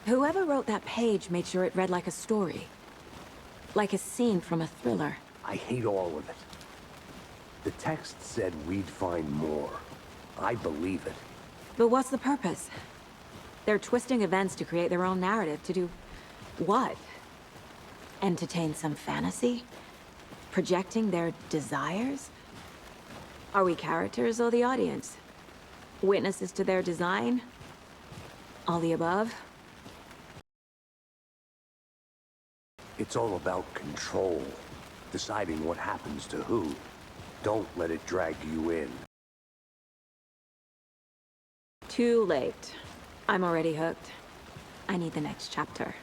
Whoever wrote that page made sure it read like a story. Like a scene from a thriller. I hate all of it. The text said we'd find more. I believe it. But what's the purpose? They're twisting events to create their own narrative. To do what? Entertain some fantasy? Projecting their desires? Are we characters or the audience? Witnesses to their design? All the above? It's all about control. Deciding what happens to who. Don't let it drag you in. Too late. I'm already hooked. I need the next chapter.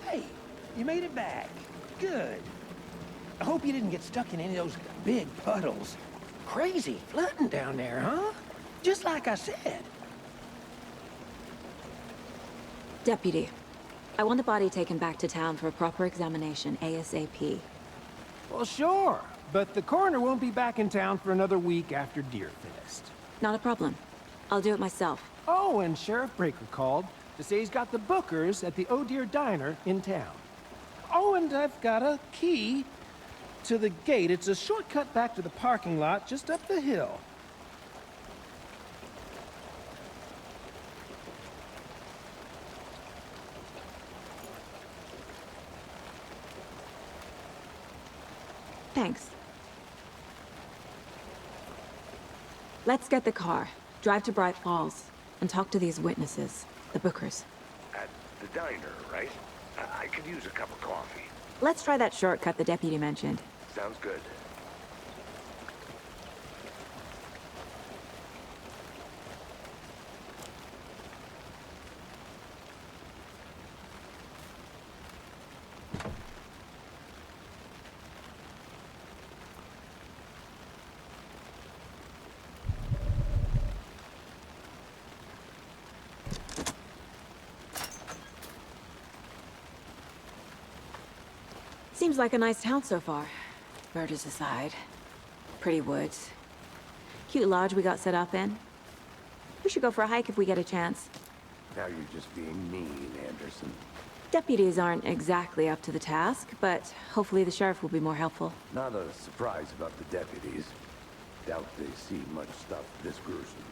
Hey, you made it back. Good. I hope you didn't get stuck in any of those big puddles. Crazy flooding down there, huh? Just like I said. Deputy, I want the body taken back to town for a proper examination, ASAP. Well, sure, but the coroner won't be back in town for another week after Deerfest. Not a problem. I'll do it myself. Oh, and Sheriff Breaker called to say he's got the Bookers at the Oh Dear Diner in town. Oh, and I've got a key to the gate. It's a shortcut back to the parking lot just up the hill. Thanks. Let's get the car, drive to Bright Falls, and talk to these witnesses, the Bookers. At the diner, right? I could use a cup of coffee. Let's try that shortcut the deputy mentioned. Sounds good. Seems like a nice town so far. Murders aside. Pretty woods. Cute lodge we got set up in. We should go for a hike if we get a chance. Now you're just being mean, Anderson. Deputies aren't exactly up to the task, but hopefully the sheriff will be more helpful. Not a surprise about the deputies. Doubt they see much stuff this gruesome.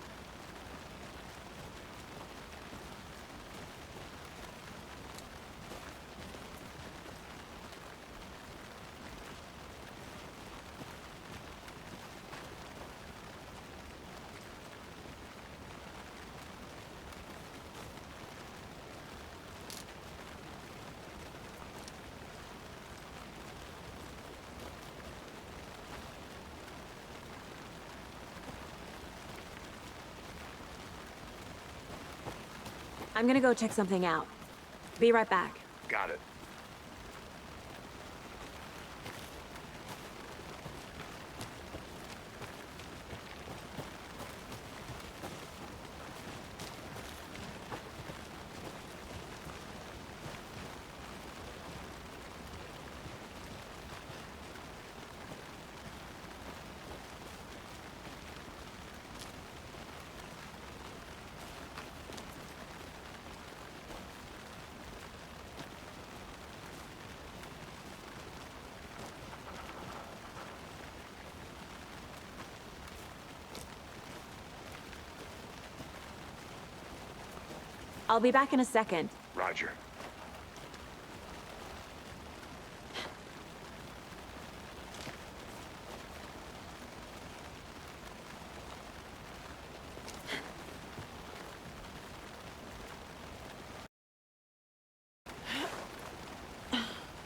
I'm gonna go check something out. Be right back. Got it. I'll be back in a second. Roger.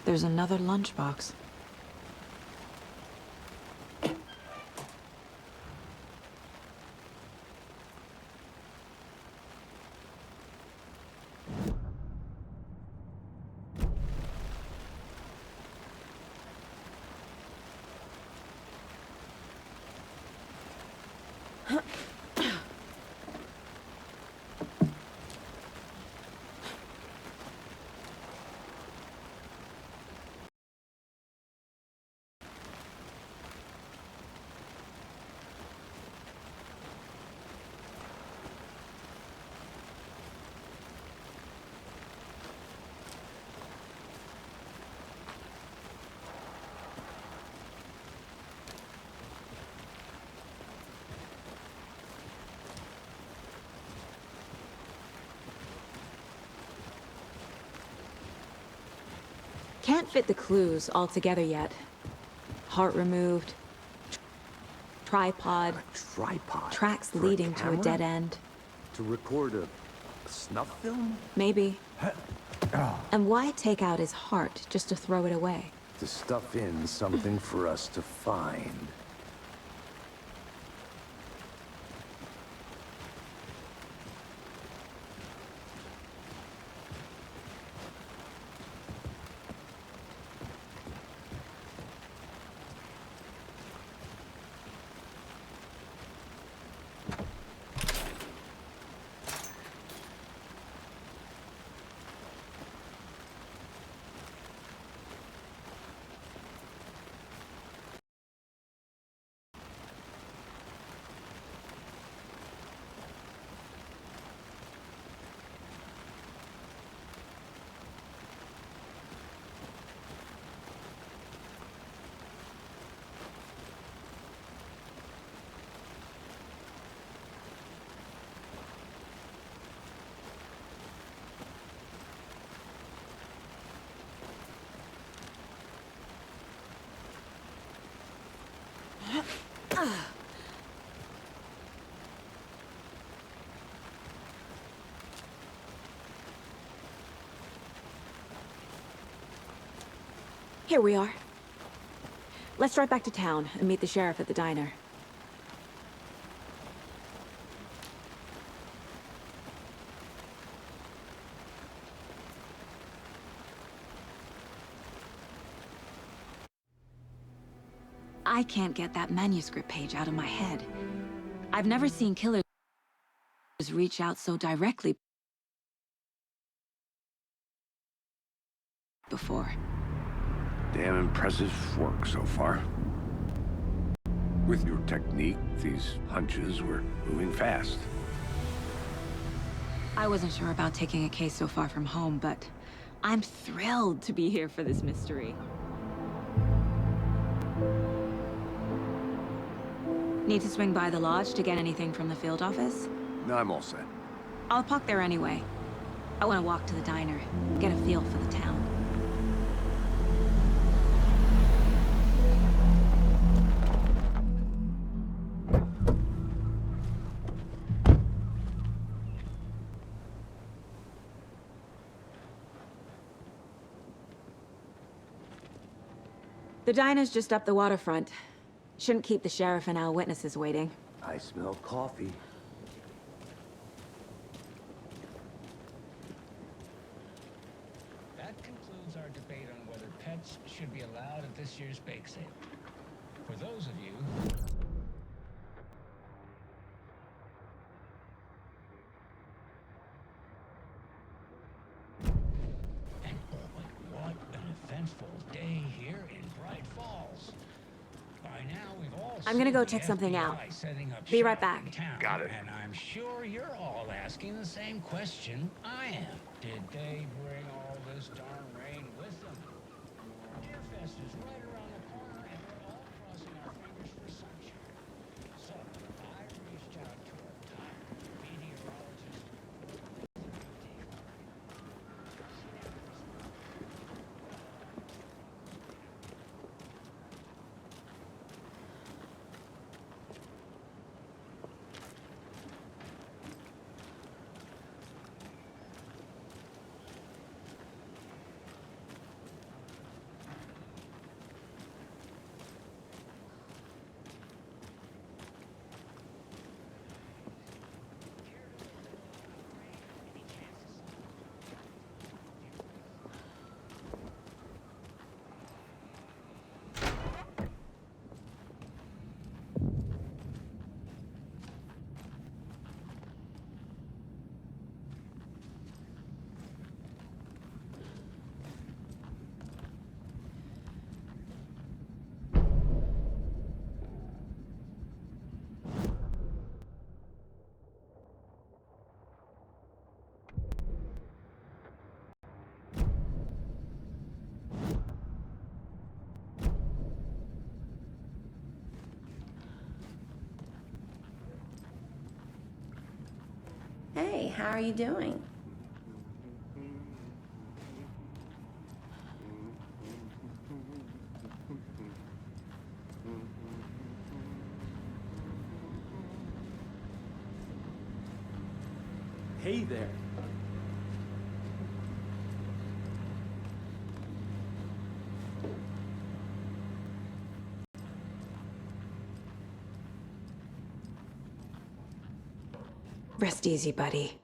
There's another lunchbox. Can't fit the clues all together yet. Heart removed, tripod, A tripod? tracks For a leading to a camera? dead end. To record a snuff film? Maybe. And why take out his heart just to throw it away? To stuff in something for us to find. Here we are. Let's drive back to town and meet the sheriff at the diner. I can't get that manuscript page out of my head. I've never seen killers reach out so directly before. Damn impressive work so far. With your technique, these hunches were moving fast. I wasn't sure about taking a case so far from home, but I'm thrilled to be here for this mystery. Need to swing by the lodge to get anything from the field office? No, I'm all set. I'll park there anyway. I want to walk to the diner, get a feel for the town. The diner's just up the waterfront. Shouldn't keep the sheriff and our witnesses waiting. I smell coffee. That concludes our debate on whether pets should be allowed at this year's bake sale. For those of you... And boy, what an eventful day here in Bright Falls. By now, we've all I'm gonna seen go the check something out. FBI setting up Be right shop back. in town, Got it. And I'm sure you're all asking the same question I am. Did they bring all this darn rain with them? Deerfest is right around the corner, and we're all crossing our fingers for sunshine. So, I reached out to a top meteorologist. Hey, how are you doing? Hey there. Rest easy, buddy.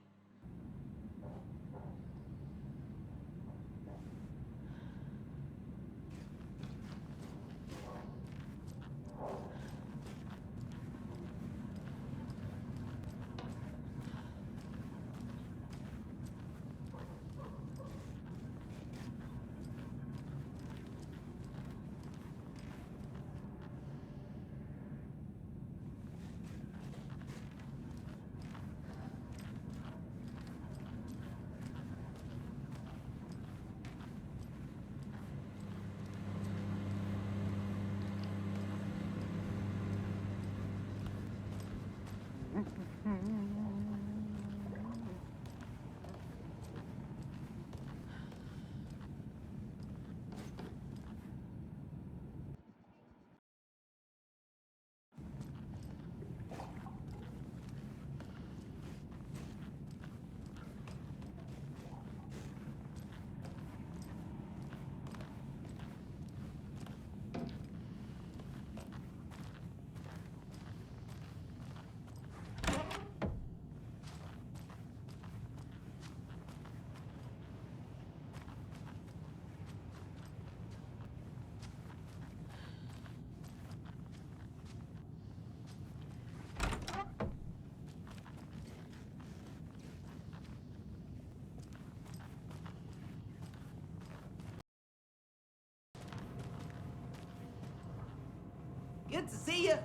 Good to see you.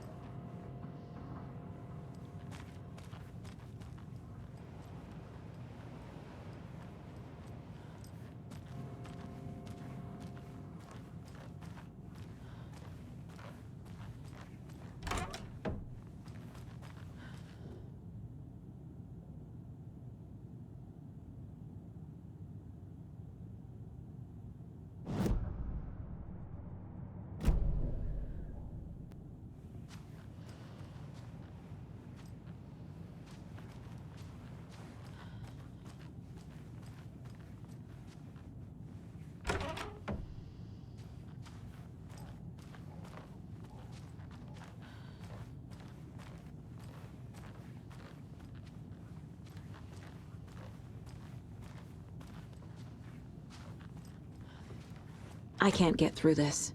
I can't get through this.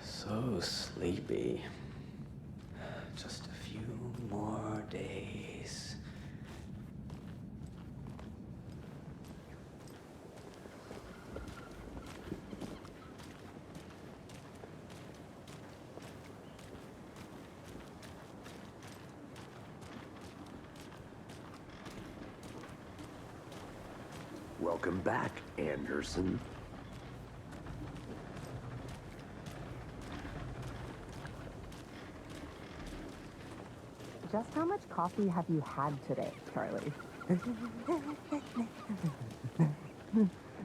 So sleepy. Just a few more days. Welcome back, Anderson. Just how much coffee have you had today, Charlie?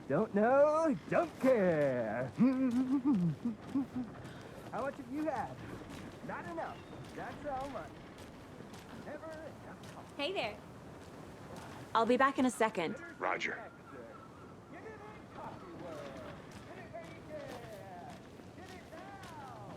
Don't know, don't care. How much have you had? Not enough. That's how much. Never enough coffee. Hey there. I'll be back in a second. Roger. Get it in, coffee world. Get it where you can. Get it now.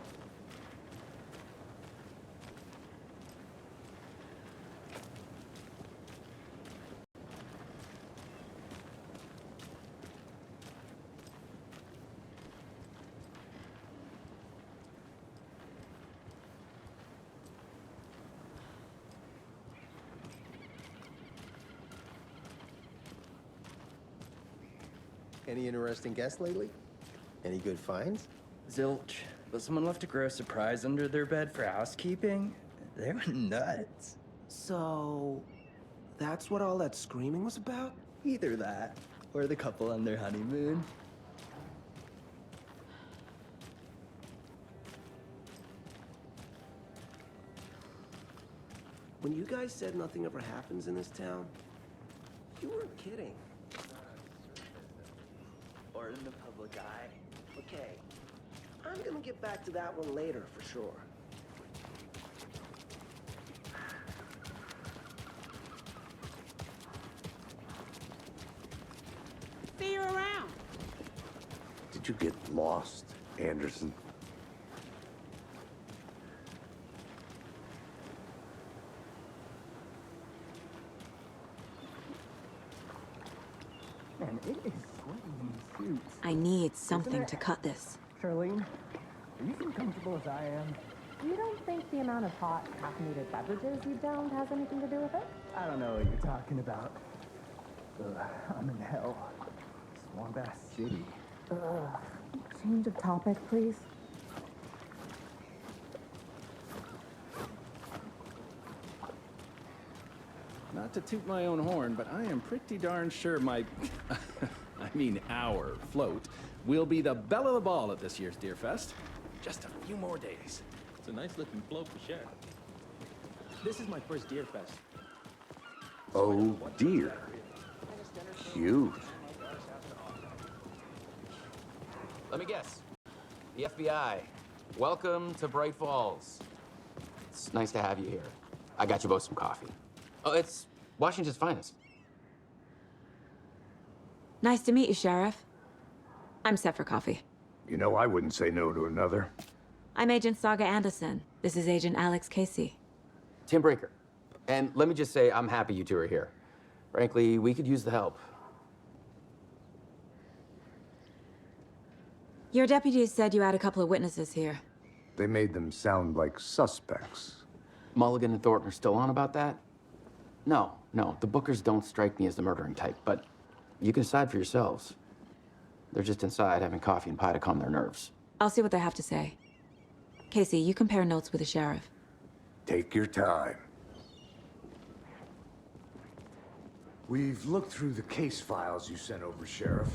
Any interesting guests lately? Any good finds? Zilch. But someone left a gross surprise under their bed for housekeeping? They went nuts. So, that's what all that screaming was about? Either that, or the couple on their honeymoon. when you guys said nothing ever happens in this town, you weren't kidding. Or in the public eye. Okay, I'm gonna get back to that one later for sure. See you around. Did you get lost, Anderson? Man, it is sweaty in these suits. I need something to cut this. Charlene, are you as comfortable as I am? You don't think the amount of hot, caffeinated beverages you downed has anything to do with it? I don't know what you're talking about. I'm in hell. Swamp ass city. Change of topic, please. Not to toot my own horn, but I am pretty darn sure my, I mean our float will be the belle of the ball at this year's Deer Fest. Just a few more days. It's a nice looking float for sure. This is my first Deer Fest. Oh dear. Cute. Let me guess. The FBI. Welcome to Bright Falls. It's nice to have you here. I got you both some coffee. Oh, it's Washington's finest. Nice to meet you, Sheriff. I'm set for coffee. You know, I wouldn't say no to another. I'm Agent Saga Anderson. This is Agent Alex Casey. Tim Breaker. And let me just say, I'm happy you two are here. Frankly, we could use the help. Your deputies said you had a couple of witnesses here. They made them sound like suspects. Mulligan and Thornton are still on about that? No, the Bookers don't strike me as the murdering type, but you can decide for yourselves. They're just inside having coffee and pie to calm their nerves. I'll see what they have to say. Casey, you compare notes with the sheriff. Take your time. We've looked through the case files you sent over, Sheriff.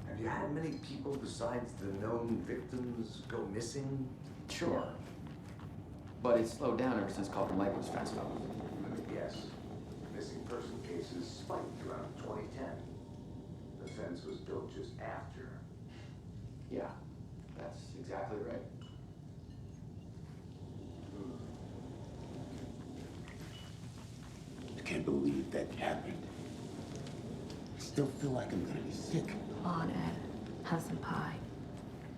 Have you had many people besides the known victims go missing? Sure. But it's slowed down ever since Cauldron Lake was fenced up. Let me guess. Missing person cases spiked around 2010. The fence was built just after. Yeah, that's exactly right. I can't believe that happened. I still feel like I'm gonna be sick. Come on, Ed. Have some pie.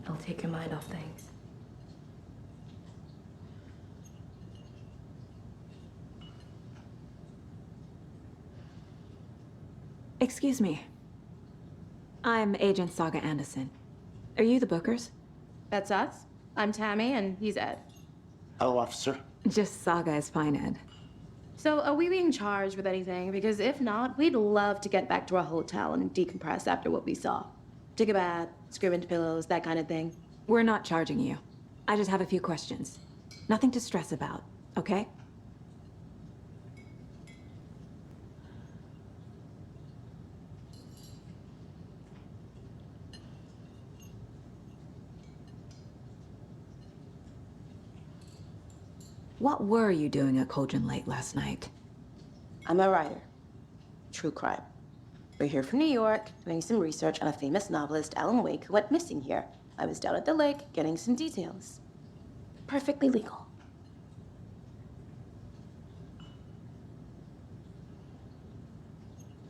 It'll take your mind off things. Excuse me. I'm Agent Saga Anderson. Are you the Bookers? That's us. I'm Tammy, and he's Ed. Hello, officer. Just Saga is fine, Ed. So, are we being charged with anything? Because if not, we'd love to get back to our hotel and decompress after what we saw. Take a bath, scream into pillows, that kind of thing. We're not charging you. I just have a few questions. Nothing to stress about, okay? What were you doing at Cauldron Lake last night? I'm a writer. True crime. We're here from New York, doing some research on a famous novelist, Alan Wake, who went missing here. I was down at the lake, getting some details. Perfectly legal.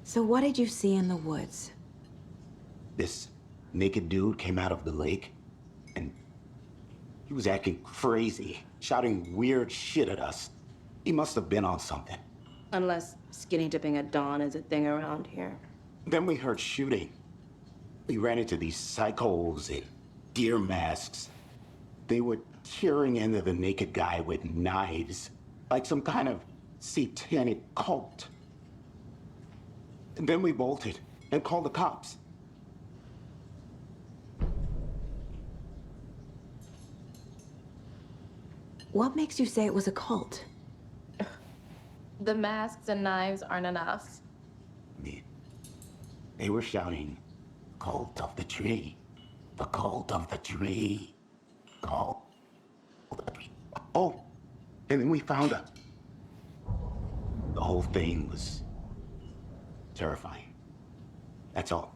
So what did you see in the woods? This naked dude came out of the lake, and he was acting crazy, shouting weird shit at us. He must have been on something. Unless skinny dipping at dawn is a thing around here. Then we heard shooting. We ran into these psychos in deer masks. They were tearing into the naked guy with knives, like some kind of satanic cult. And then we bolted and called the cops. What makes you say it was a cult? The masks and knives aren't enough. They were shouting, "Cult of the tree, the cult of the tree, cult of the tree." Oh, and then we found whole thing was terrifying. That's all.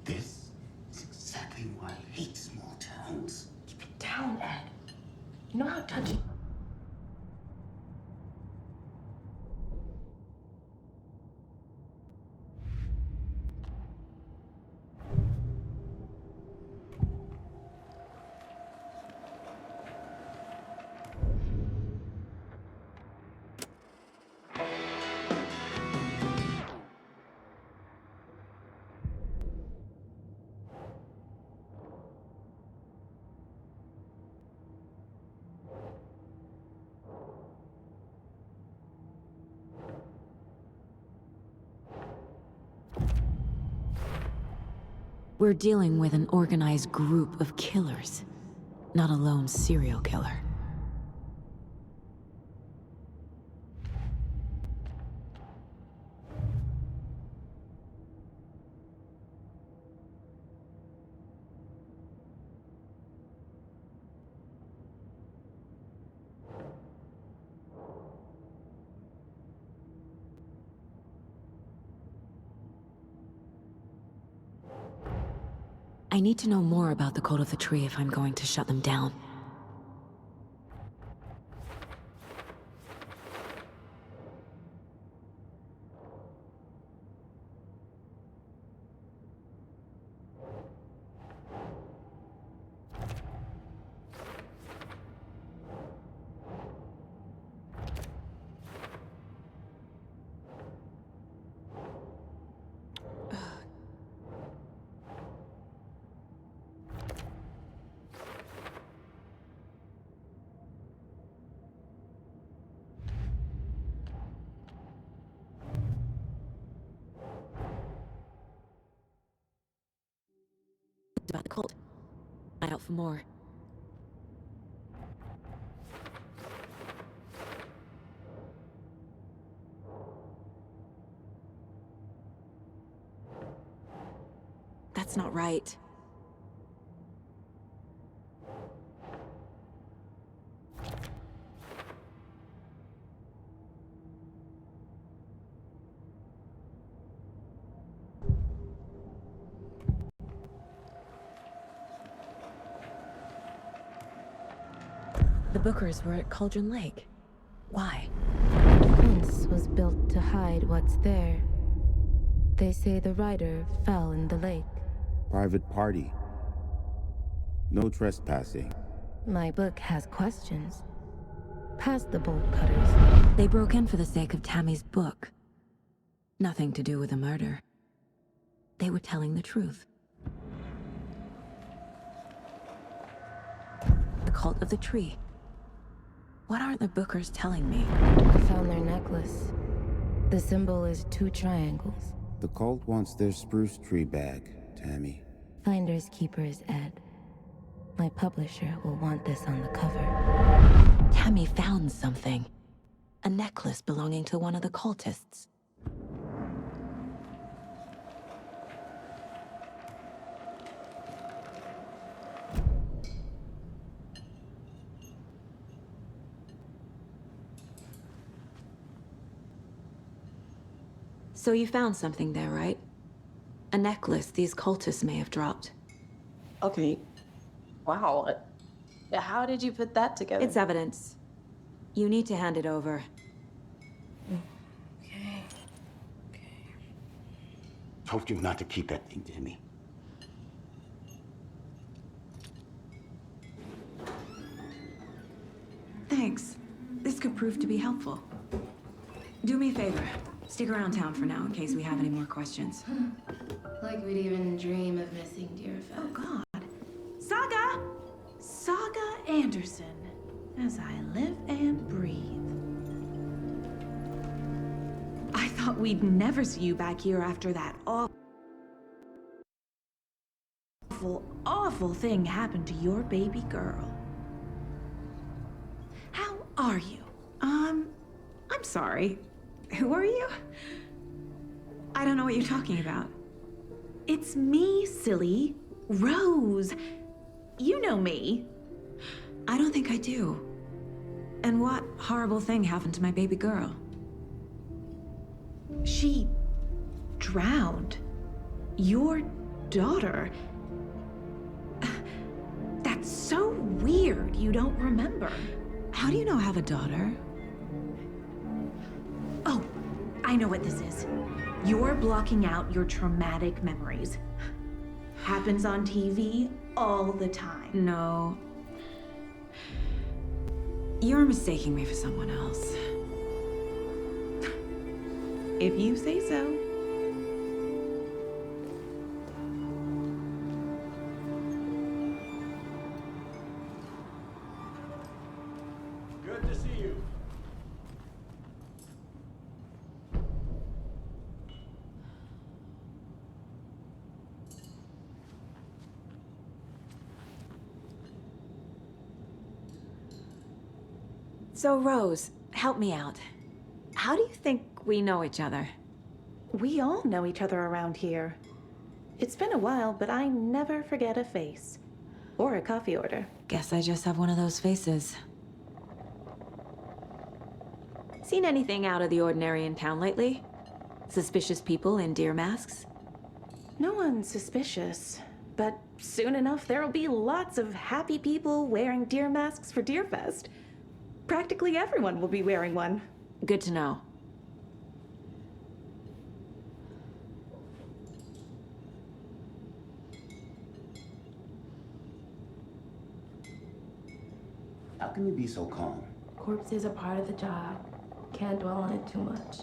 This is exactly why I hate small towns. Keep it down, Ed. You know how touchy. We're dealing with an organized group of killers, not a lone serial killer. I need to know more about the Cult of the Tree if I'm going to shut them down. About the cult. Eye out for more. That's not right. The Bookers were at Cauldron Lake. Why? The fence was built to hide what's there. They say the rider fell in the lake. Private party. No trespassing. My book has questions. Past the bolt cutters. They broke in for the sake of Tammy's book. Nothing to do with the murder. They were telling the truth. The Cult of the Tree. What aren't the Bookers telling me? I found their necklace. The symbol is 2 triangles. The cult wants their spruce tree back, Tammy. Finders keepers, Ed. My publisher will want this on the cover. Tammy found something. A necklace belonging to one of the cultists. So you found something there, right? A necklace these cultists may have dropped. Okay. Wow. How did you put that together? It's evidence. You need to hand it over. Okay. Told you not to keep that thing, Tammy. Thanks. This could prove to be helpful. Do me a favor. Stick around town for now in case we have any more questions. Like we'd even dream of missing Deerfest. Oh, God. Saga! Saga Anderson. As I live and breathe. I thought we'd never see you back here after that awful thing happened to your baby girl. How are you? I'm sorry. Who are you? I don't know what you're talking about. It's me, silly. Rose. You know me. I don't think I do. And what horrible thing happened to my baby girl? She drowned. Your daughter. That's so weird you don't remember. How do you know I have a daughter? Oh, I know what this is. You're blocking out your traumatic memories. Happens on TV all the time. No. You're mistaking me for someone else. If you say so. Good to see you. So, Rose, help me out. How do you think we know each other? We all know each other around here. It's been a while, but I never forget a face. Or a coffee order. Guess I just have one of those faces. Seen anything out of the ordinary in town lately? Suspicious people in deer masks? No one's suspicious. But soon enough, there'll be lots of happy people wearing deer masks for Deerfest. Practically everyone will be wearing one. Good to know. How can you be so calm? Corpses are part of the job. Can't dwell on it too much.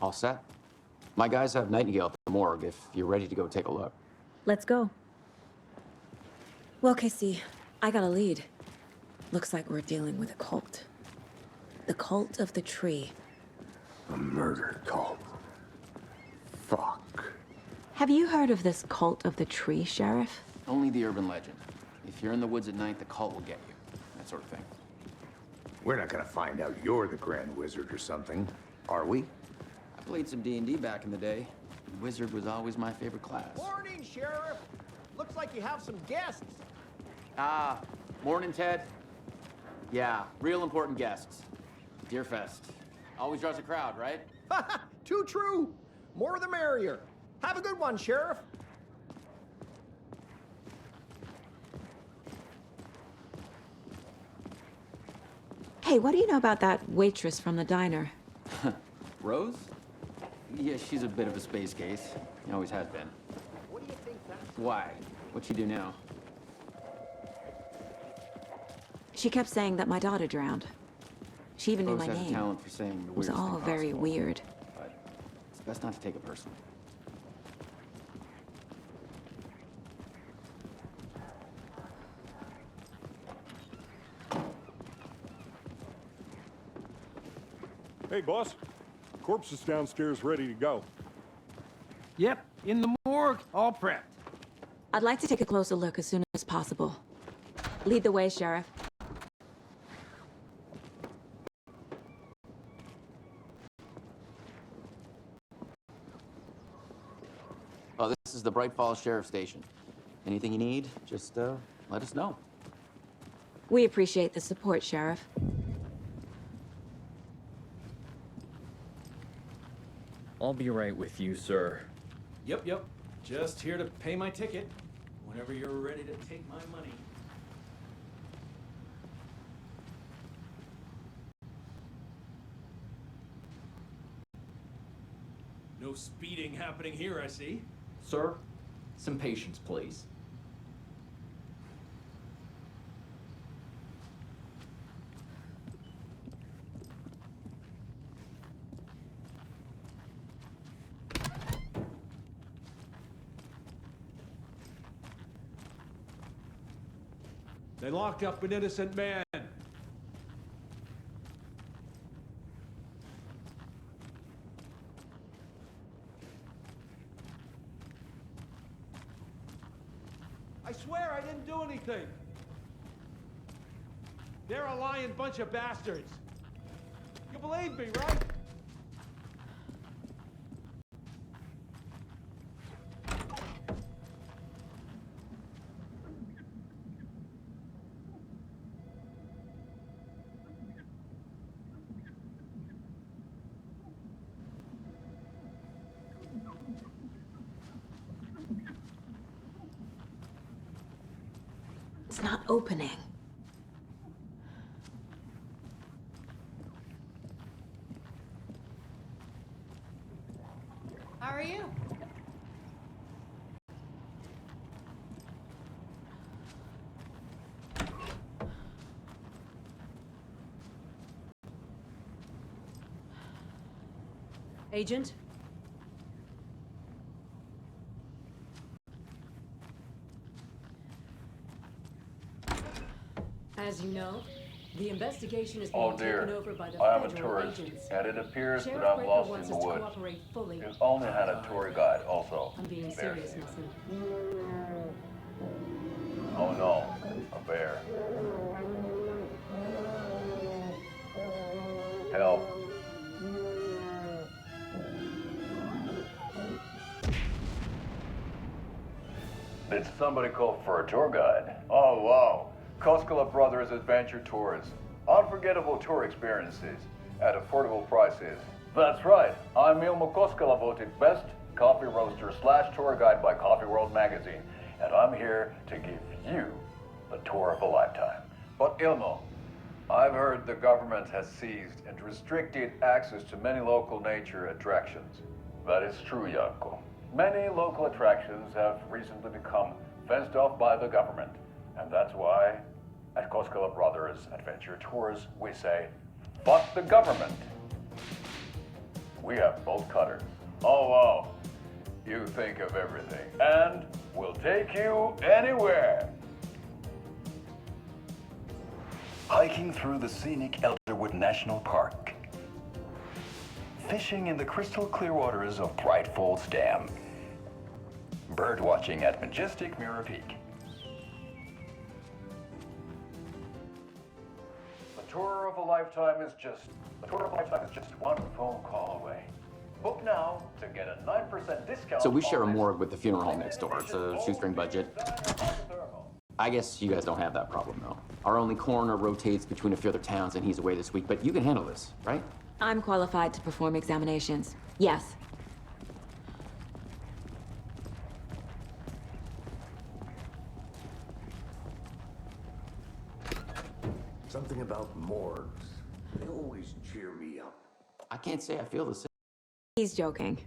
All set? My guys have Nightingale at the morgue if you're ready to go take a look. Let's go. Well, Casey, I got a lead. Looks like we're dealing with a cult. The cult of the tree. A murder cult. Fuck. Have you heard of this cult of the tree, Sheriff? Only the urban legend. If you're in the woods at night, the cult will get you. That sort of thing. We're not gonna find out you're the Grand Wizard or something, are we? I played some D&D back in the day. Wizard was always my favorite class. Morning, Sheriff. Looks like you have some guests. Ah, morning, Ted. Yeah, real important guests. Deerfest. Always draws a crowd, right? Too true. More the merrier. Have a good one, Sheriff. Hey, what do you know about that waitress from the diner? Rose? Yeah, she's a bit of a space case. Always has been. What do you think that's... Why? What'd she do now? She kept saying that my daughter drowned. She even knew Rose my has a name. talent for saying the It was weirdest all thing very possible, weird. But it's best not to take it personally. Hey, boss. Corpse is downstairs ready to go. Yep, in the morgue, all prepped. I'd like to take a closer look as soon as possible. Lead the way, Sheriff. Oh, this is the Bright Falls Sheriff Station. Anything you need, just let us know. We appreciate the support, Sheriff. I'll be right with you, sir. Yep. Just here to pay my ticket. Whenever you're ready to take my money. No speeding happening here, I see. Sir, some patience, please. They locked up an innocent man. I swear I didn't do anything. They're a lying bunch of bastards. You believe me, right? It's not opening. How are you? Agent? As you know, the investigation is being taken over by the I am a federal tourist, agents. and it appears Sheriff that I'm Breaker lost wants in the us to woods. cooperate fully. You only had a tour guide, also. I'm being Bear serious, seed. Nelson. Oh no, a bear. Help. Did somebody call for a tour guide? Oh wow, Koskela Brothers Adventure Tours. Unforgettable tour experiences at affordable prices. That's right, I'm Ilmo Koskela, voted best coffee roaster / tour guide by Coffee World magazine, and I'm here to give you the tour of a lifetime. But Ilmo, I've heard the government has seized and restricted access to many local nature attractions. That is true, Janko. Many local attractions have recently become fenced off by the government, and that's why at Koskela Brothers Adventure Tours we say, fuck the government. We have bolt cutters. Oh wow, you think of everything, and we'll take you anywhere. Hiking through the scenic Elderwood National Park. Fishing in the crystal clear waters of Bright Falls Dam. Bird watching at majestic Mirror Peak. The tour of a lifetime is just one phone call away. Book now to get a 9% discount. So we share a morgue with the funeral home next door. It's a shoestring budget. I guess you guys don't have that problem, though. Our only coroner rotates between a few other towns, and he's away this week, but you can handle this, right? I'm qualified to perform examinations. Yes. Something about morgues. They always cheer me up. I can't say I feel the same. He's joking.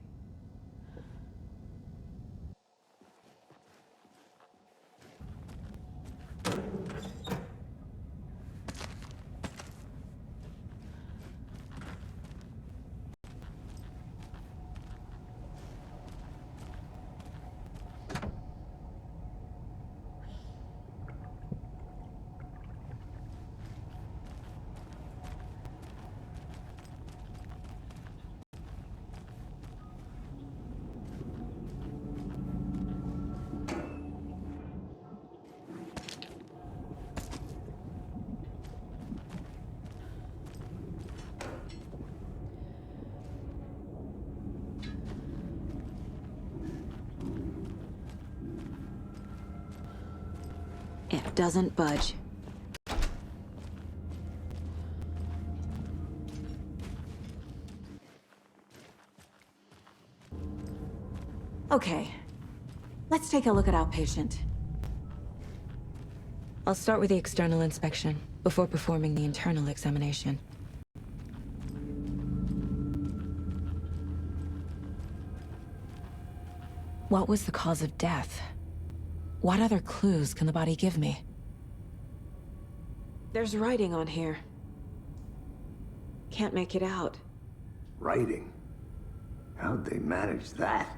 It doesn't budge. Okay, let's take a look at our patient. I'll start with the external inspection before performing the internal examination. What was the cause of death? What other clues can the body give me? There's writing on here. Can't make it out. Writing? How'd they manage that?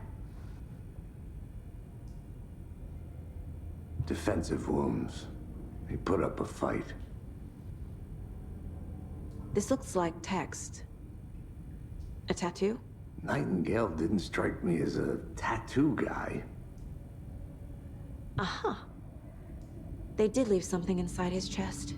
Defensive wounds. They put up a fight. This looks like text. A tattoo? Nightingale didn't strike me as a tattoo guy. Aha. They did leave something inside his chest.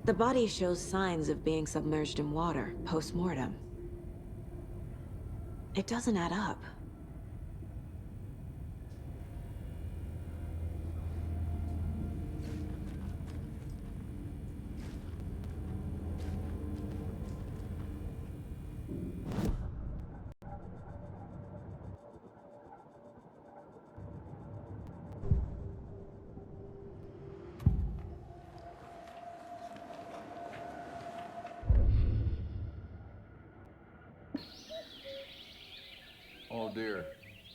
The body shows signs of being submerged in water, post-mortem. It doesn't add up. Oh dear,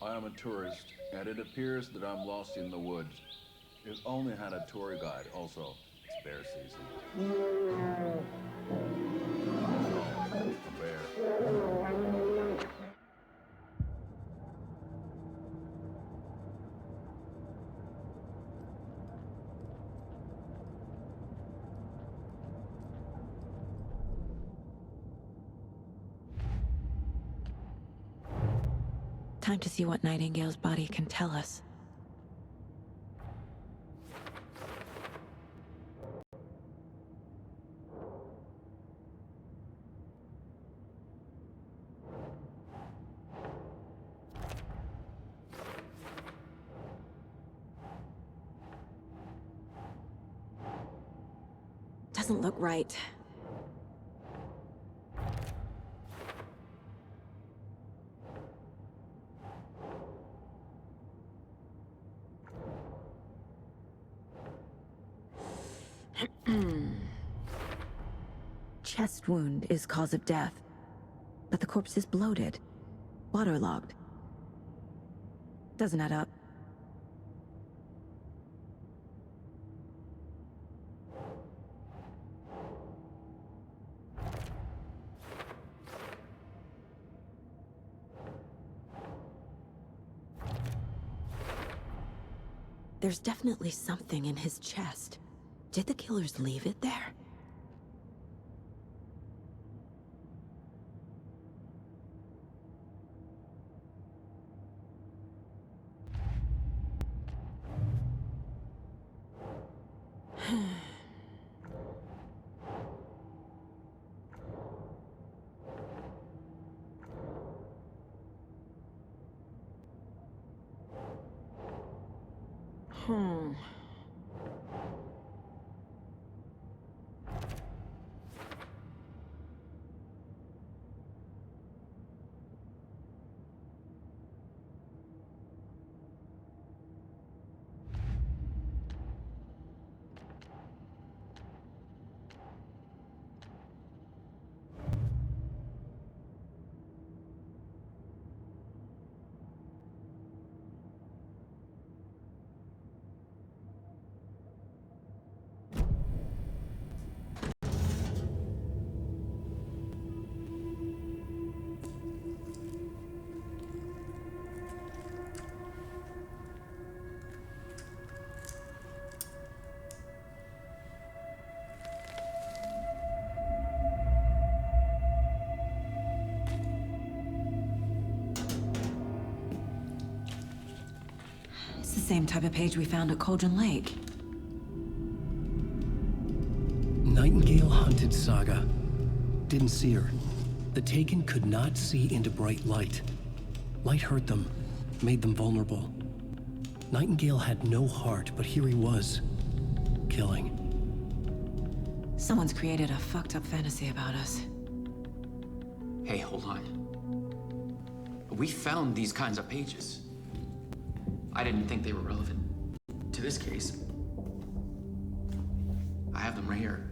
I am a tourist, and it appears that I'm lost in the woods. If only had a tour guide. Also, it's bear season. Oh, a bear. Time to see what Nightingale's body can tell us. Doesn't look right. Chest wound is cause of death, but the corpse is bloated, waterlogged. Doesn't add up. There's definitely something in his chest. Did the killers leave it there? It's the same type of page we found at Cauldron Lake. Nightingale hunted Saga. Didn't see her. The Taken could not see into bright light. Light hurt them, made them vulnerable. Nightingale had no heart, but here he was, killing. Someone's created a fucked up fantasy about us. Hey, hold on. We found these kinds of pages. I didn't think they were relevant to this case. I have them right here.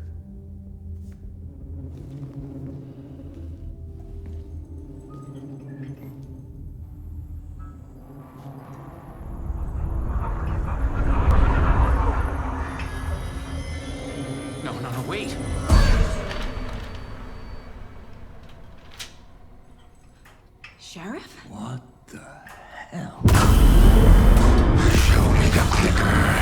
No, wait! Sheriff? What the hell? Show me the clicker.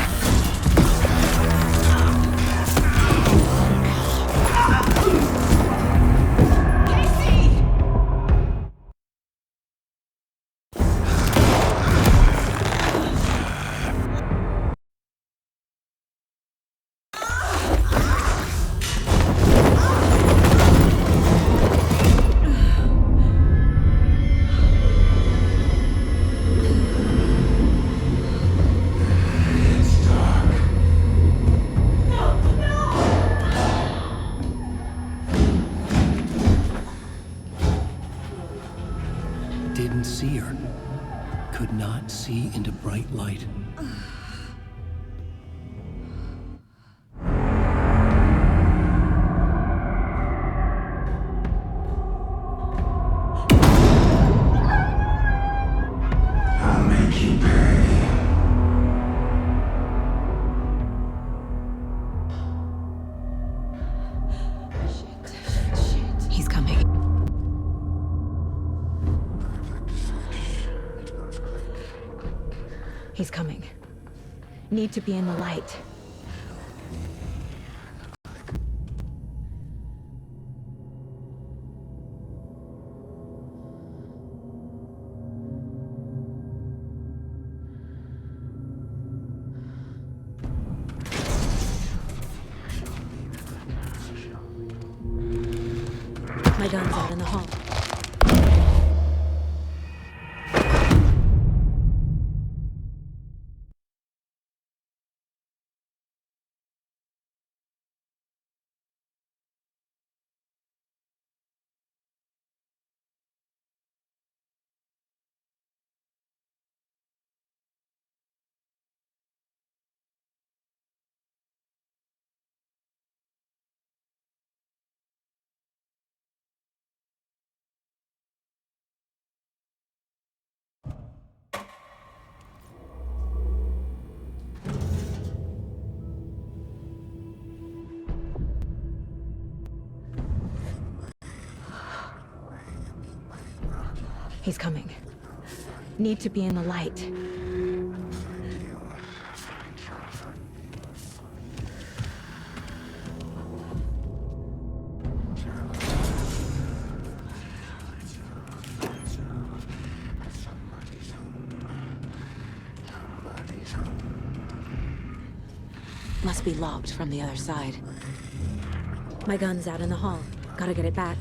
Didn't see her. Could not see into bright light. I'll make you pay. He's coming. He's coming. Need to be in the light. My gun's out in the hall. He's coming. Need to be in the light. Must be locked from the other side. My gun's out in the hall. Gotta get it back.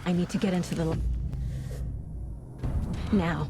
I need to get into the... Now.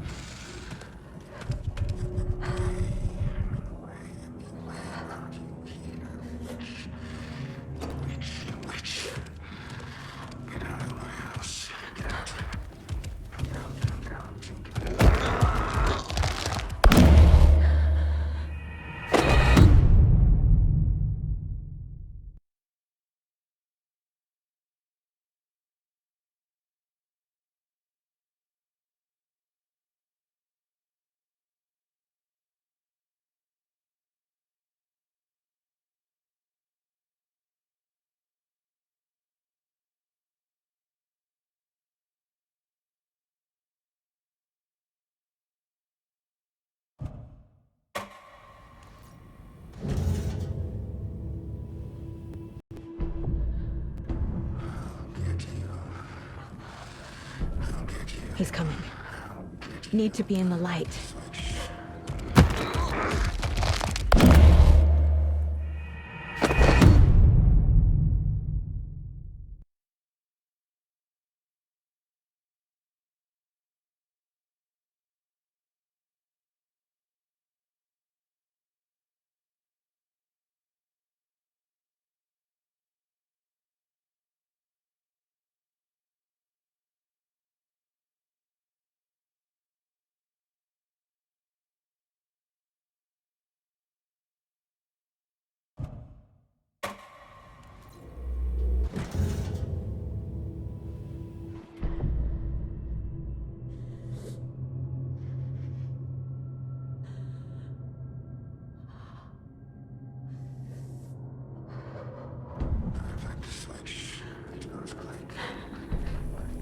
He's coming. Need to be in the light.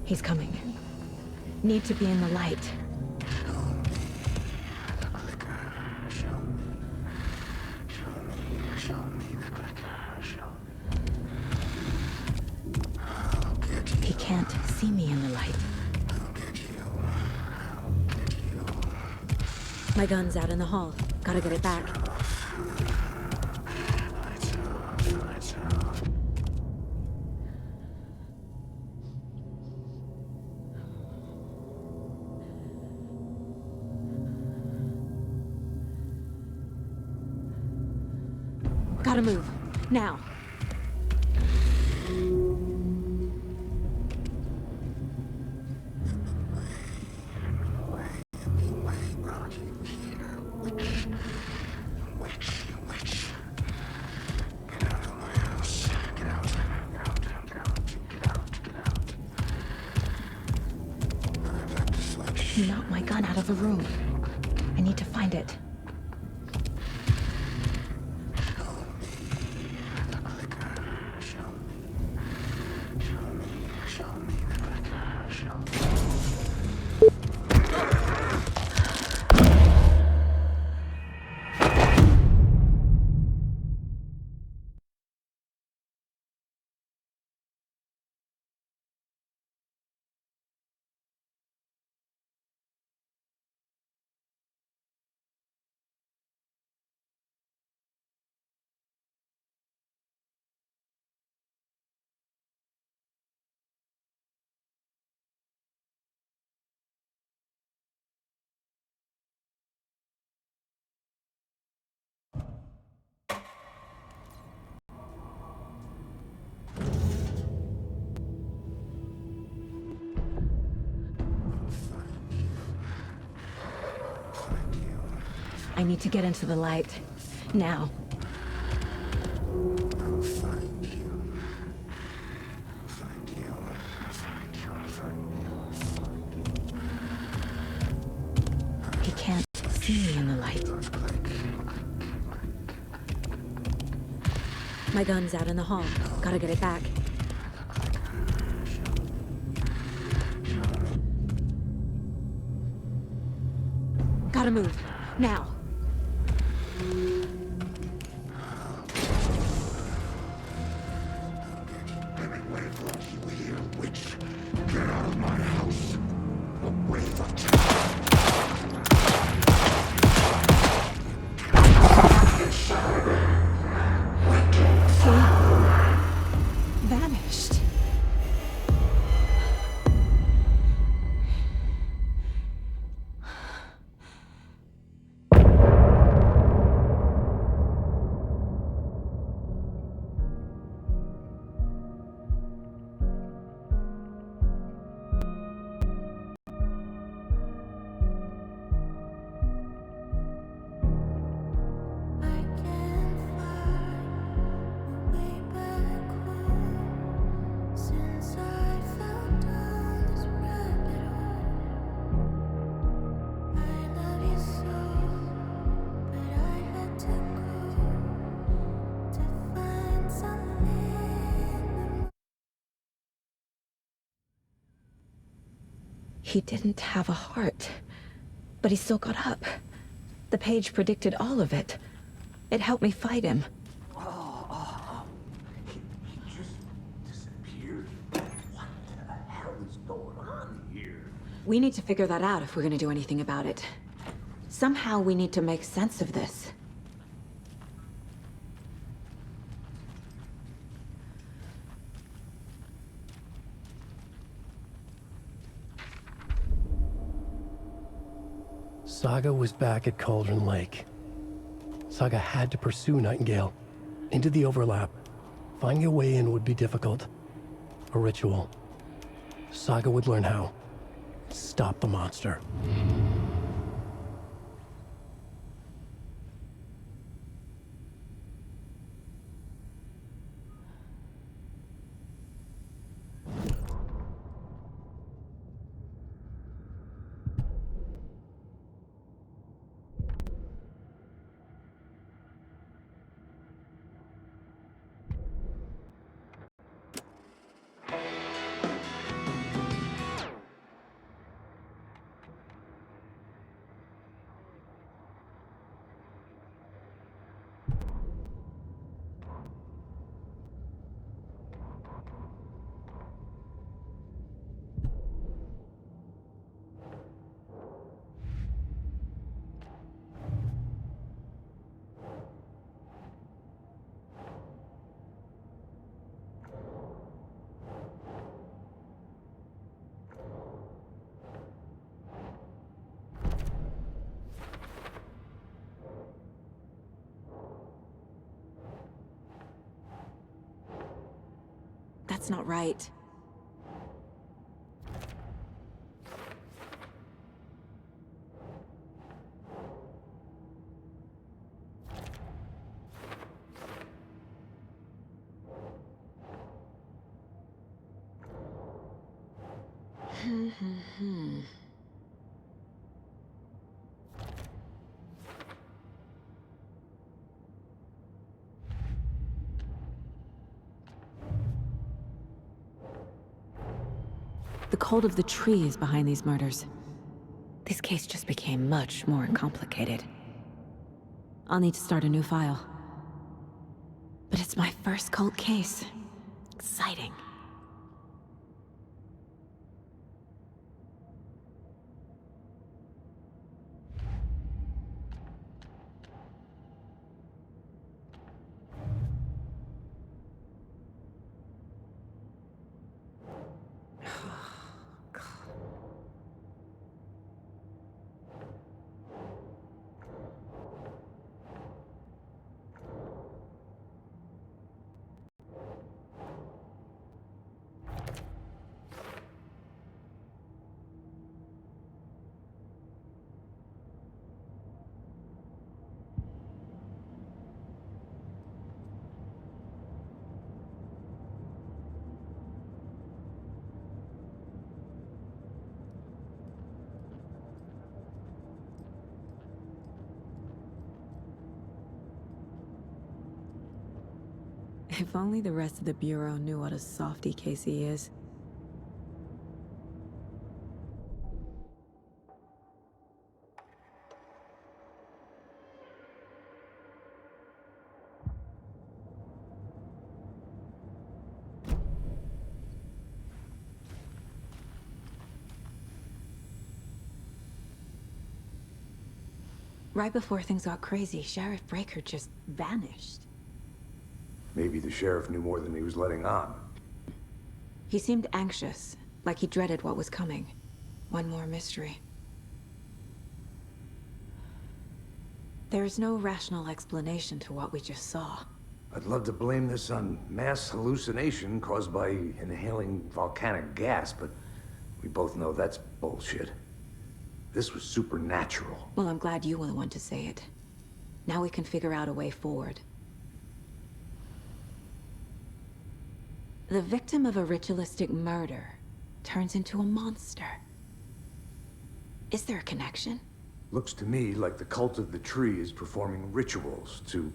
He's coming. Need to be in the light. He can't see me in the light. My gun's out in the hall. Gotta get it back. Gotta move. Now. He knocked my gun out of the room. I need to find it. I need to get into the light. Now. He can't see me in the light. My gun's out in the hall. Gotta get it back. Gotta move. Now. Vanished. He didn't have a heart, but he still got up. The page predicted all of it. It helped me fight him. He just disappeared? What the hell is going on here? We need to figure that out if we're gonna do anything about it. Somehow we need to make sense of this. Saga was back at Cauldron Lake. Saga had to pursue Nightingale into the overlap. Finding a way in would be difficult. A ritual. Saga would learn how. Stop the monster. That's not right. The cult of the tree is behind these murders. This case just became much more complicated. I'll need to start a new file. But it's my first cult case. Exciting. If only the rest of the Bureau knew what a softy Casey is. Right before things got crazy, Sheriff Breaker just vanished. Maybe the sheriff knew more than he was letting on. He seemed anxious, like he dreaded what was coming. One more mystery. There is no rational explanation to what we just saw. I'd love to blame this on mass hallucination caused by inhaling volcanic gas, but we both know that's bullshit. This was supernatural. Well, I'm glad you were the one to say it. Now we can figure out a way forward. The victim of a ritualistic murder turns into a monster. Is there a connection? Looks to me like the cult of the tree is performing rituals to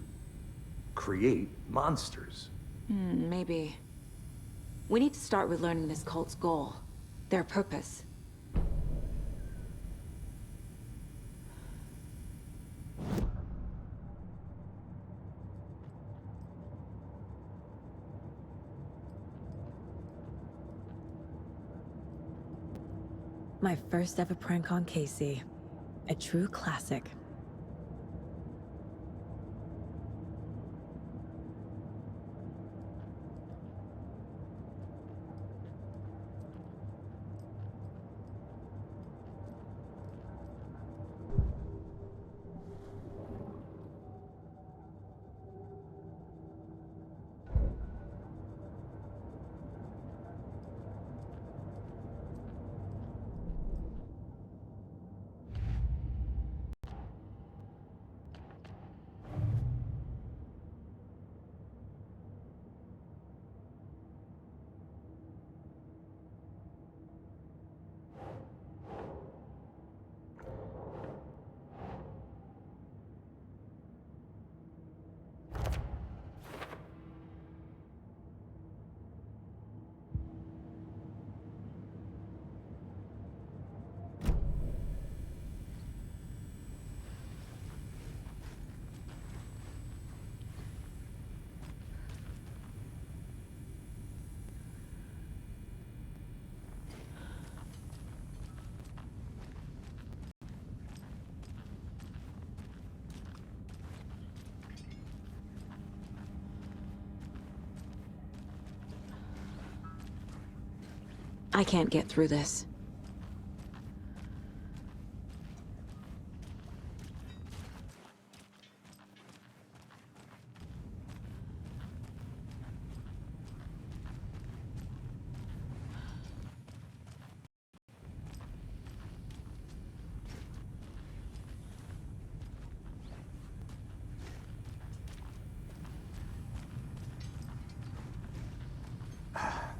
create monsters. Maybe. We need to start with learning this cult's goal, their purpose. My first ever prank on Casey. A true classic. I can't get through this.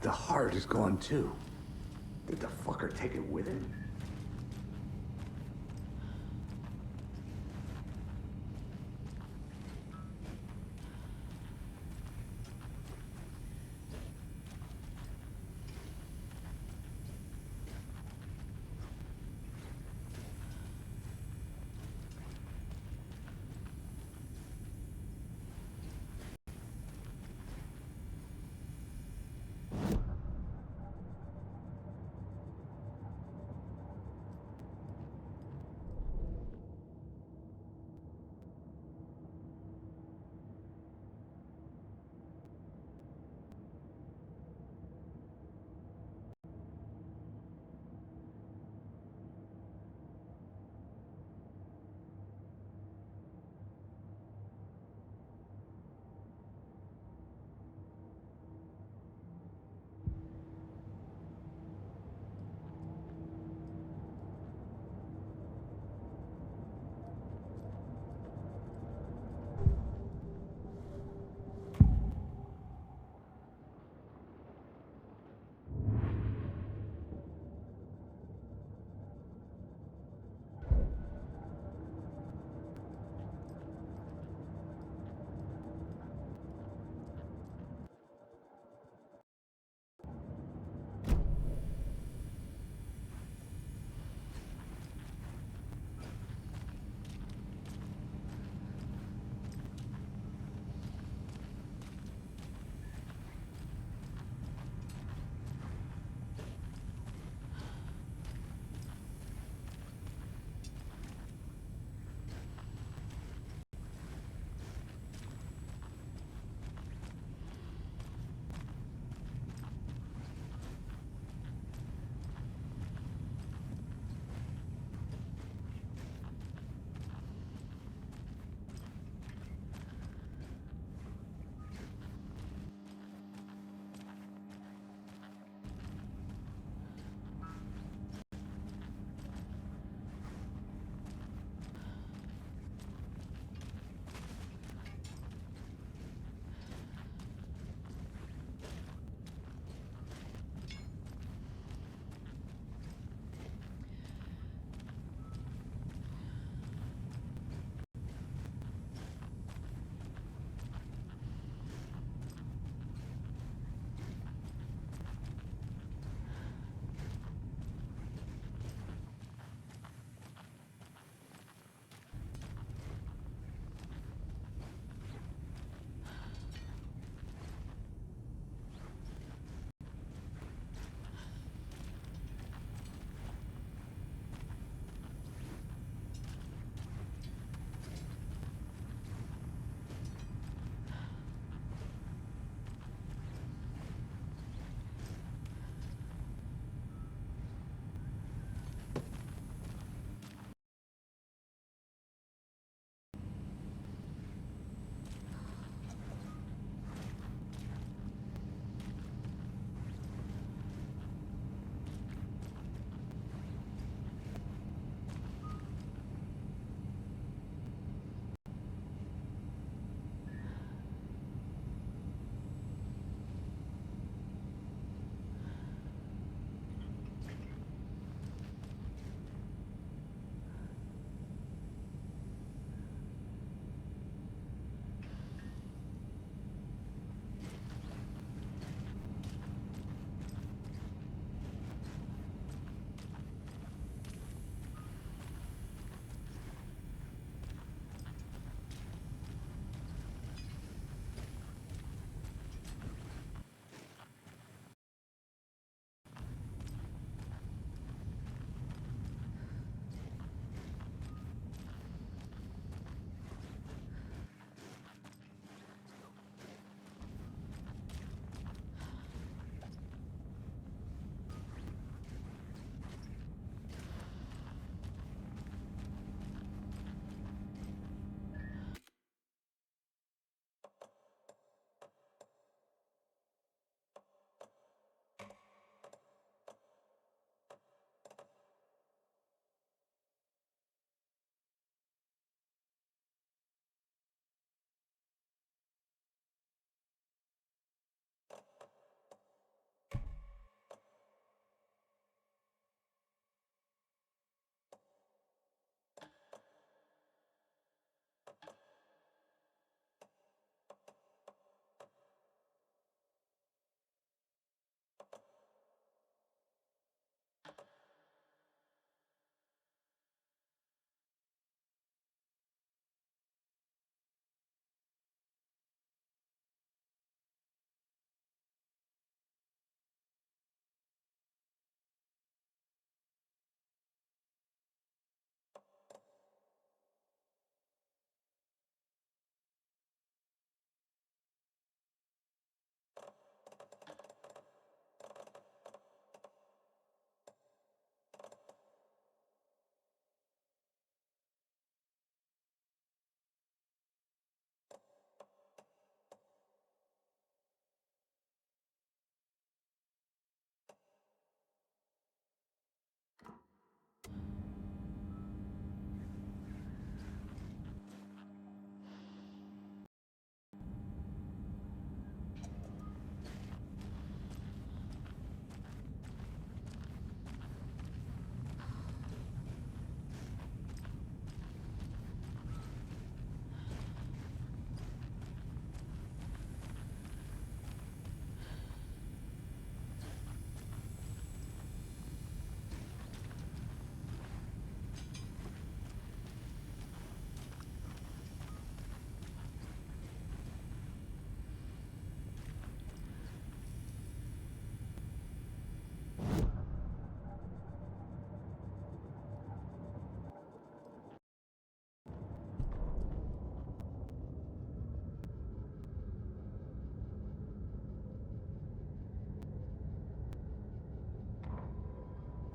The heart is gone too. Did the fucker take it with him?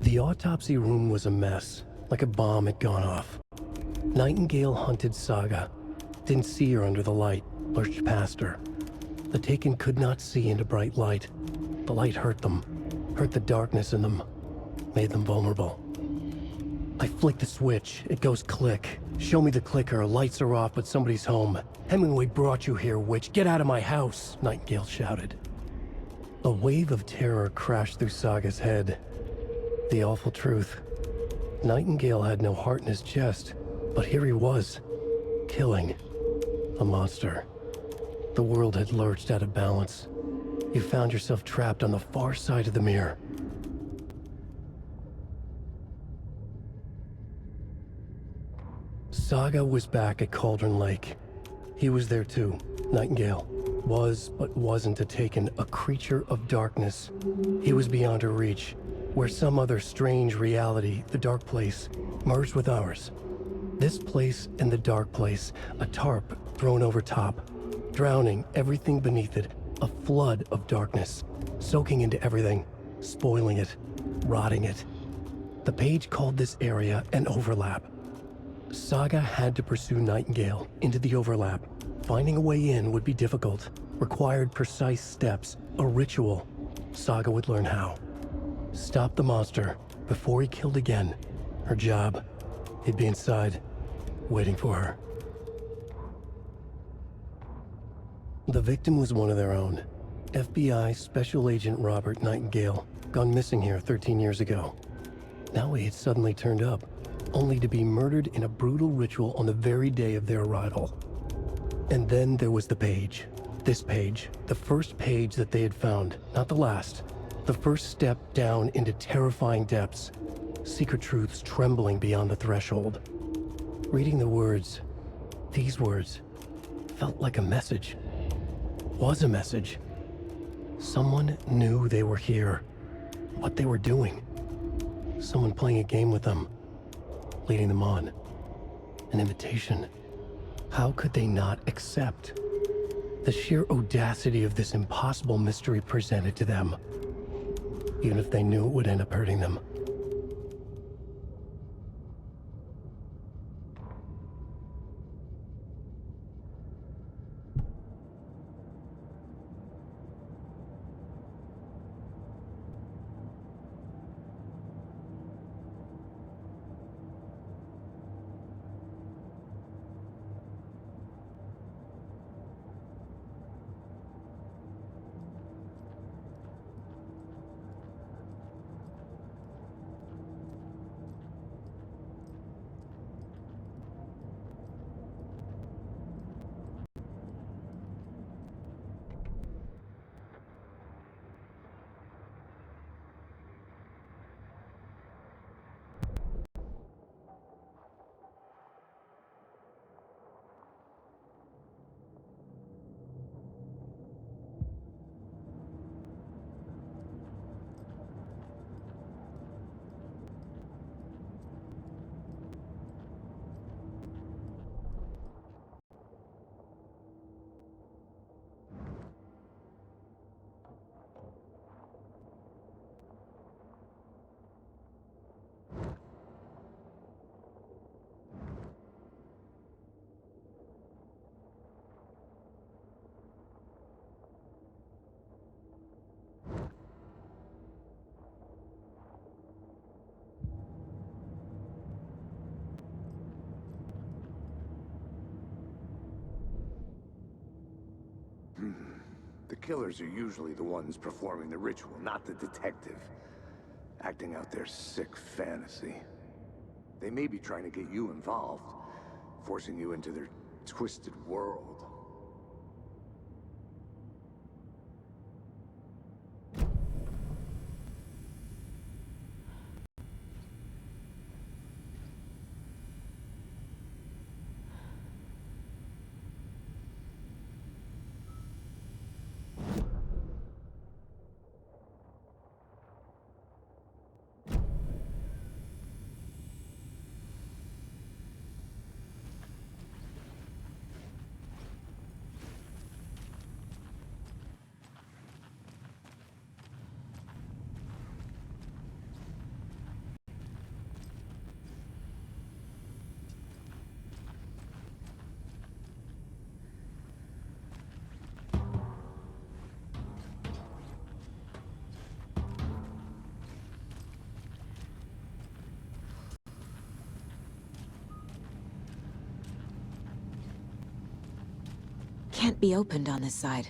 The autopsy room was a mess, like a bomb had gone off. Nightingale hunted Saga. Didn't see her under the light, lurched past her. The Taken could not see into bright light. The light hurt them, hurt the darkness in them, made them vulnerable. I flick the switch, it goes click. Show me the clicker, lights are off, but somebody's home. Hemingway brought you here, witch. Get out of my house, Nightingale shouted. A wave of terror crashed through Saga's head. The awful truth. Nightingale had no heart in his chest, but here he was, killing a monster. The world had lurched out of balance. You found yourself trapped on the far side of the mirror. Saga was back at Cauldron Lake. He was there too. Nightingale was, but wasn't a Taken, a creature of darkness. He was beyond her reach, where some other strange reality, the dark place, merged with ours. This place and the dark place, a tarp thrown over top, drowning everything beneath it, a flood of darkness, soaking into everything, spoiling it, rotting it. The page called this area an overlap. Saga had to pursue Nightingale into the overlap. Finding a way in would be difficult, required precise steps, a ritual. Saga would learn how. Stop the monster before he killed again. Her job. He'd be inside, waiting for her. The victim was one of their own. FBI Special Agent Robert Nightingale, gone missing here 13 years ago. Now he had suddenly turned up, only to be murdered in a brutal ritual on the very day of their arrival. And then there was the page. This page, the first page that they had found, not the last. The first step down into terrifying depths. Secret truths trembling beyond the threshold. Reading the words, these words, felt like a message. Was a message. Someone knew they were here. What they were doing. Someone playing a game with them. Leading them on. An invitation. How could they not accept? The sheer audacity of this impossible mystery presented to them. Even if they knew it would end up hurting them. The killers are usually the ones performing the ritual, not the detective. Acting out their sick fantasy. They may be trying to get you involved, forcing you into their twisted world. can't be opened on this side.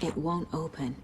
It won't open.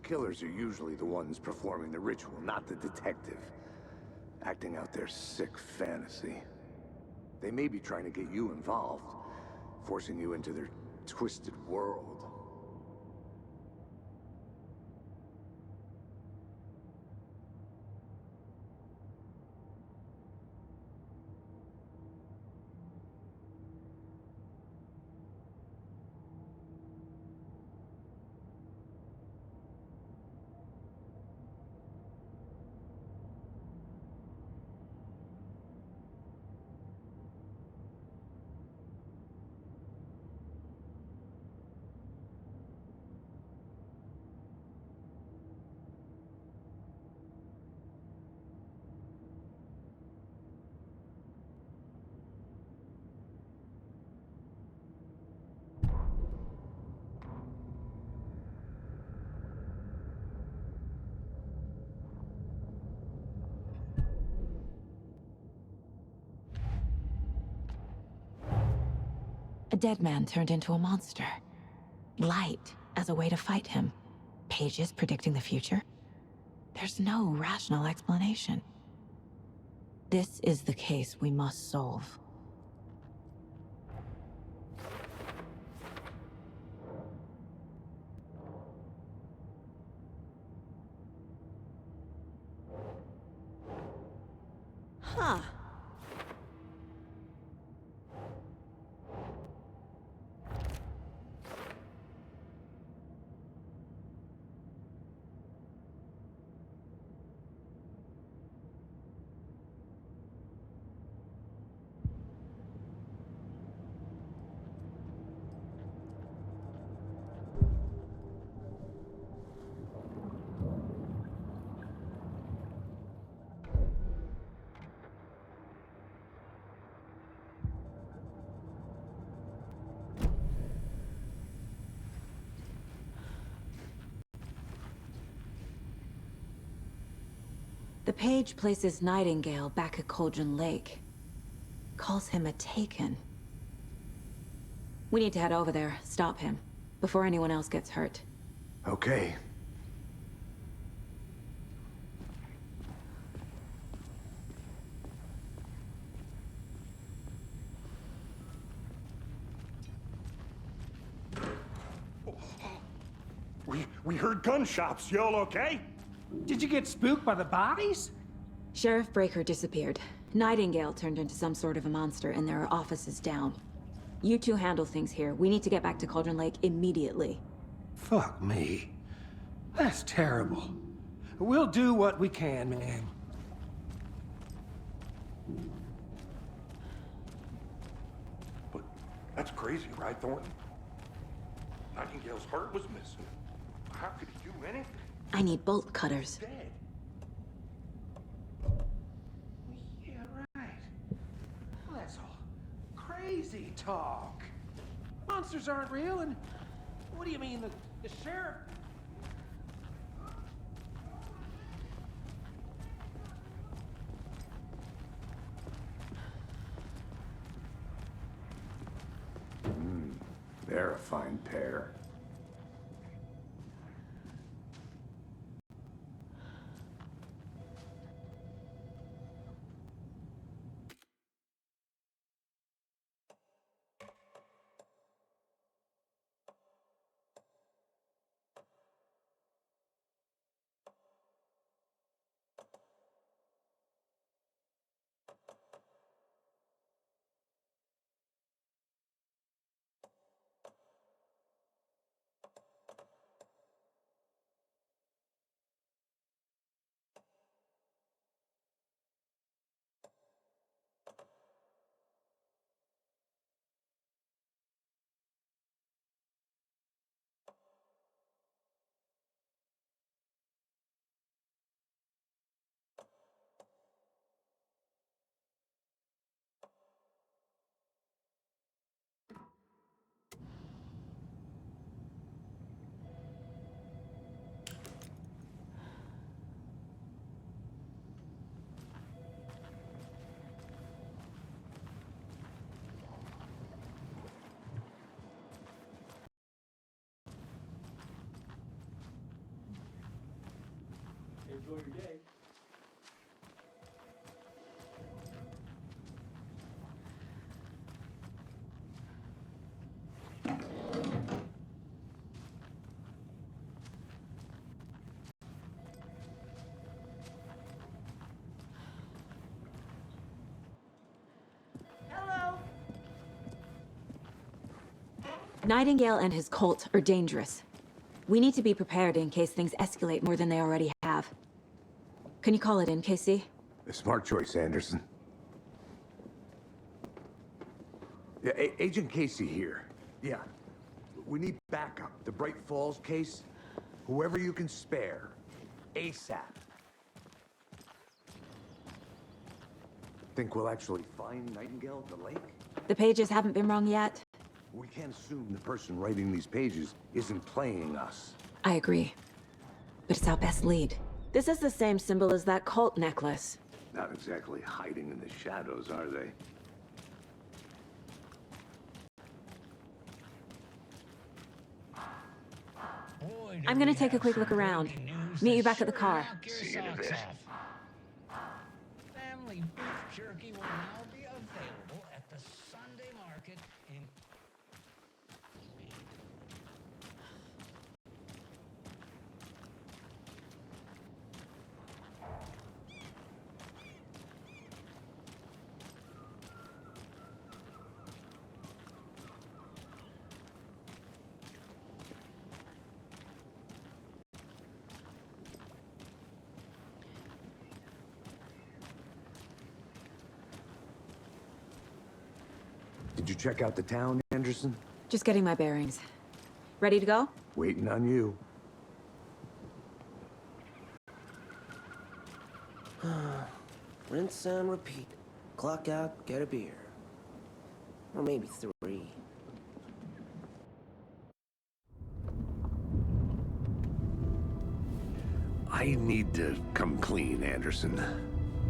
killers are usually the ones performing the ritual, not the detective. Acting out their sick fantasy. They may be trying to get you involved, forcing you into their twisted world. A dead man turned into a monster. Light as a way to fight him. Pages predicting the future. There's no rational explanation. This is the case we must solve. Huh. The page places Nightingale back at Cauldron Lake. Calls him a Taken. We need to head over there, stop him, before anyone else gets hurt. Okay. We heard gunshots. Y'all okay? Did you get spooked by the bodies? Sheriff Breaker disappeared. Nightingale turned into some sort of a monster, and there are offices down. You two handle things here. We need to get back to Cauldron Lake immediately. Fuck me. That's terrible. We'll do what we can, man. But that's crazy, right, Thornton? Nightingale's heart was missing. How could he do anything? I need bolt cutters. Dead. Yeah, right. Well, that's all crazy talk. Monsters aren't real, and what do you mean, the sheriff? They're a fine pair. Enjoy your day. Nightingale and his cult are dangerous. We need to be prepared in case things escalate more than they already have. Can you call it in, KC? A smart choice, Anderson. Yeah, Agent Casey here. Yeah. We need backup. The Bright Falls case. Whoever you can spare. ASAP. Think we'll actually find Nightingale at the lake? The pages haven't been wrong yet. We can't assume the person writing these pages isn't playing us. I agree. But it's our best lead. This is the same symbol as that cult necklace. Not exactly hiding in the shadows, are they? I'm gonna take a quick look around. Meet you back at the car. See you in a bit. Family beef jerky will now be available at the Sunday market in... Did you check out the town, Anderson? Just getting my bearings. Ready to go? Waiting on you. Rinse and repeat. Clock out, get a beer. Or maybe 3. I need to come clean, Anderson.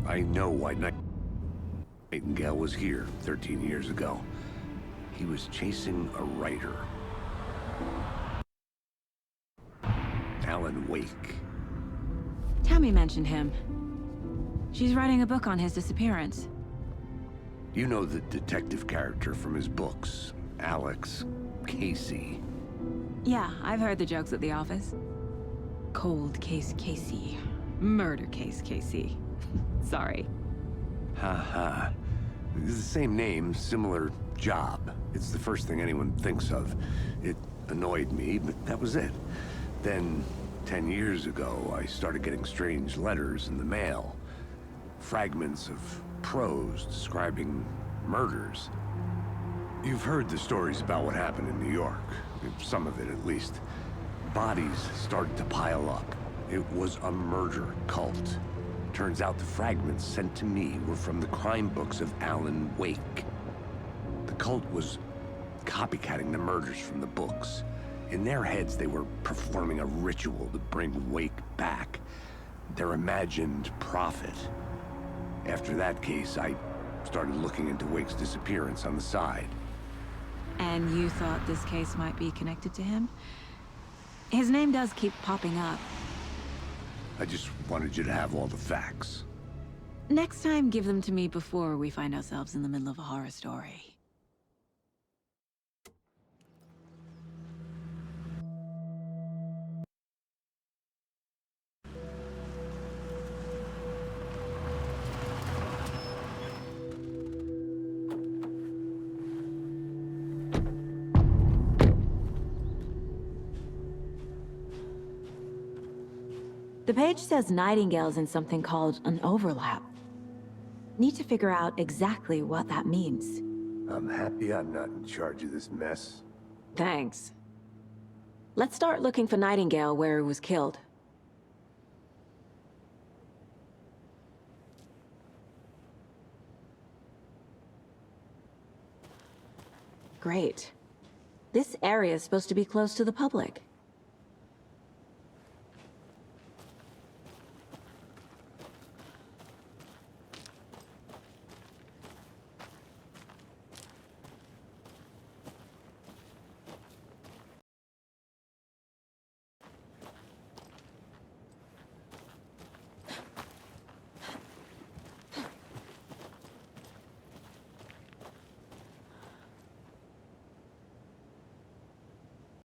I know why Nightingale was here 13 years ago. He was chasing a writer. Alan Wake. Tammy mentioned him. She's writing a book on his disappearance. You know the detective character from his books, Alex Casey. Yeah, I've heard the jokes at the office. Cold case Casey. Murder case Casey. Sorry. Ha. It's the same name, similar job. It's the first thing anyone thinks of. It annoyed me, but that was it. Then, 10 years ago, I started getting strange letters in the mail. Fragments of prose describing murders. You've heard the stories about what happened in New York. Some of it, at least. Bodies started to pile up. It was a murder cult. Turns out the fragments sent to me were from the crime books of Alan Wake. The cult was copycatting the murders from the books. In their heads, they were performing a ritual to bring Wake back. Their imagined prophet. After that case, I started looking into Wake's disappearance on the side. And you thought this case might be connected to him? His name does keep popping up. I just wanted you to have all the facts. Next time, give them to me before we find ourselves in the middle of a horror story. The page says Nightingale's in something called an overlap. Need to figure out exactly what that means. I'm happy I'm not in charge of this mess. Thanks. Let's start looking for Nightingale where he was killed. Great. This area is supposed to be closed to the public.